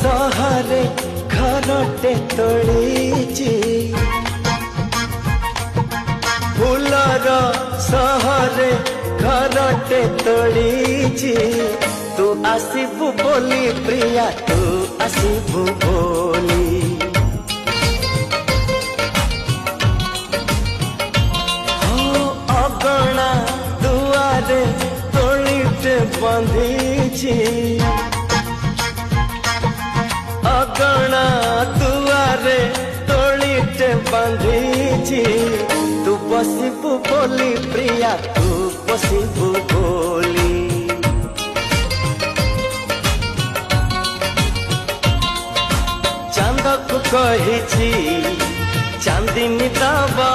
सहरे घरटे तोड़ीची फूलर सहरे घरटे तोड़ीची तू आसीबु बोली प्रिया तू आसीबु बोली हो अगणा दुआरे तोड़ीटे बंधीची अगणा दुआरे तोड़ीटे बंधीची तू बसिबु बोली प्रिया तू बसिबु बोली चांद को कही चांदनी दबा